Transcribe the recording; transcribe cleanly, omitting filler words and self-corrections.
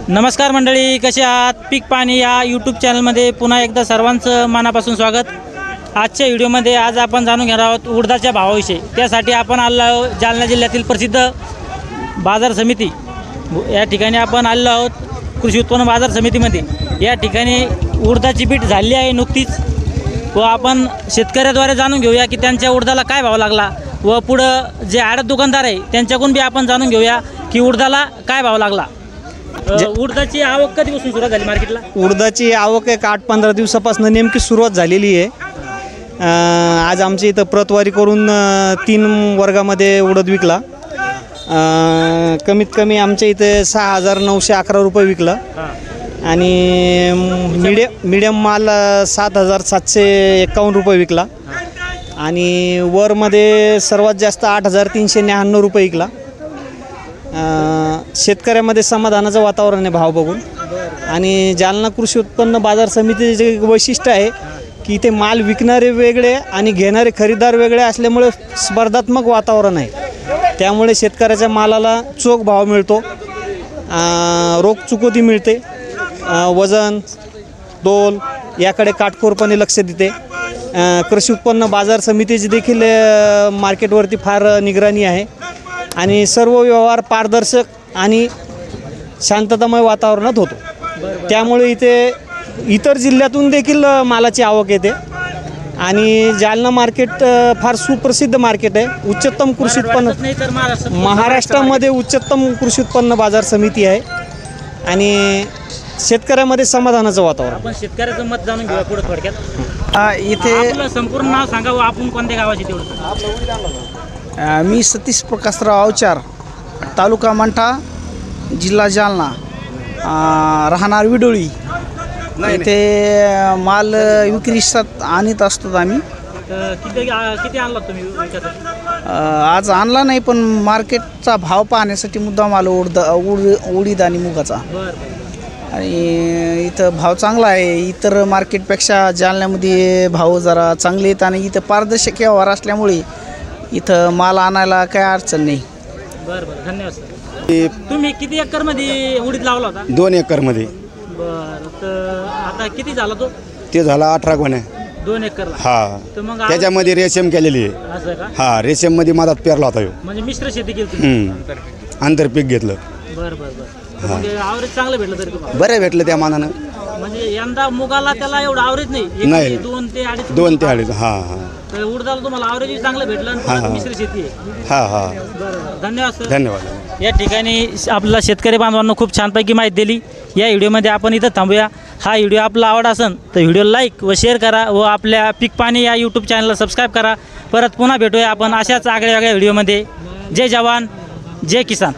नमस्कार मंडळी, कसे आहात? पीक पाणी या यूट्यूब चॅनलमध्ये पुन्हा एकदा सर्वांचं मनापासून स्वागत। आजच्या व्हिडिओमध्ये आज आपण जाणून घेणार आहोत उडदाच्या भावाविषयी। त्यासाठी आपण आलो आहोत जालना जिल्ह्यातील प्रसिद्ध बाजार समिती या ठिकाणी आपण आलो आहोत कृषी उत्पन्न बाजार समितीमध्ये। या ठिकाणी उडदाची पीठ झाली आहे नुकतीच व आपण शेतकऱ्याद्वारे जाणून घेऊया की त्यांच्या उडदाला काय भाव लागला व पुढं जे आडत दुकानदार आहे त्यांच्याकडून बी आपण जाणून घेऊया की उडदाला काय भाव लागला। उडदाची आवक कधीपासून सुरुवात झाली मार्केटला? उडदाची आवक एक 8-15 दिवसापासून नेमकी सुरुवात झालेली आहे। आज आमच्या इथं प्रतवारी करून 3 वर्गामध्ये उडद विकला। कमीत कमी आमच्या इथे 6,911 रुपये विकला आणि मीडियम माल 7,751 रुपये विकला आणि वरमध्ये सर्वात जास्त 8,399 रुपये विकला। शेतकऱ्यामध्ये समाधानाचं वातावरण आहे भाव बघून। आणि जालना कृषी उत्पन्न बाजार समितीचे जे वैशिष्ट्य आहे की इथे माल विकणारे वेगळे आणि घेणारे खरेदीदार वेगळे असल्यामुळे स्पर्धात्मक वातावरण आहे। त्यामुळे शेतकऱ्याच्या मालाला चोख भाव मिळतो, रोख चुकवती मिळते, वजन तोल याकडे काटकोरपणे लक्ष देते। कृषी उत्पन्न बाजार समितीची देखील मार्केटवरती फार निगराणी आहे आणि सर्व व्यवहार पारदर्शक आणि शांततामय वातावरणात होतो। त्यामुळे इथे इतर जिल्ह्यातून देखील मालाची आवक येते आणि जालना मार्केट फार सुप्रसिद्ध मार्केट आहे। उच्चतम कृषी उत्पन्न महाराष्ट्रामध्ये उच्चतम कृषी उत्पन्न बाजार समिती आहे आणि शेतकऱ्यामध्ये समाधानाचं वातावरण। आपण शेतकऱ्याचं मत जाणून घेऊया पुढे थोडक्यात। इथे आपलं संपूर्ण नाव सांगावं, आपण कोणत्या गावाचे तेवढं? मी सतीश प्रकाशराव अवचार, तालुका मंठा, जिल्हा जालना, राहणार विडोळी। इथे माल विक्रीसाठी आणत असतो आम्ही। किती आणला तुम्ही विकासाठी? आज आणला नाही पण मार्केटचा भाव पाहण्यासाठी मुद्दाम आलो उडीद आणि मुगाचा। आणि इथं भाव चांगला आहे, इतर मार्केटपेक्षा जालन्यामध्ये भाव जरा चांगले आहेत आणि इथं पारदर्शक व्यवहार असल्यामुळे इथं माल आणायला काय अडचण नाही। बरं, धन्यवाद सर। तुम्ही किती एकरमध्ये उडीद लावला होता? 2 एकरमध्ये। बरं, तर आता किती झाला तो? ते झाला 18 गोण्या। 2 एकरला? हा, तर मग त्याच्यामध्ये रेशीम केलेली आहे। असं का? हा, रेशीम मध्ये मधात पेरला होता ह्यो। म्हणजे मिश्र शेती केली तुम्ही? आंतरपीक घेतलं। बरं बरं बरं। म्हणजे आवरेज चांगलं भेटलं तरी तुम्हाला? बरं भेटलं त्या मानानं। म्हणजे यंदा मुगाला त्याला एवढं आवरेज नाही? नाही, 2 ते 2.5। 2 ते 2.5। हा हा। तर उडदाला तुम्हाला आवरेज चांगलं भेटलं आणि मिश्र शेती आहे। हा हा, बरं, धन्यवाद सर। धन्यवाद। या ठिकाणी आपला शेतकरी बांधवांना खूप छानपैकी माहिती दिली। या व्हिडिओमध्ये आपण इथं थांबूया। हा व्हिडिओ आपला आवड असेल तर व्हिडिओ लाईक व शेअर करा व आपल्या पीक पाणी या यूट्यूब चॅनलला सबस्क्राईब करा। परत पुन्हा भेटूया आपण अशाच आगळ्या वेगळ्या व्हिडिओमध्ये। जय जवान, जय किसान।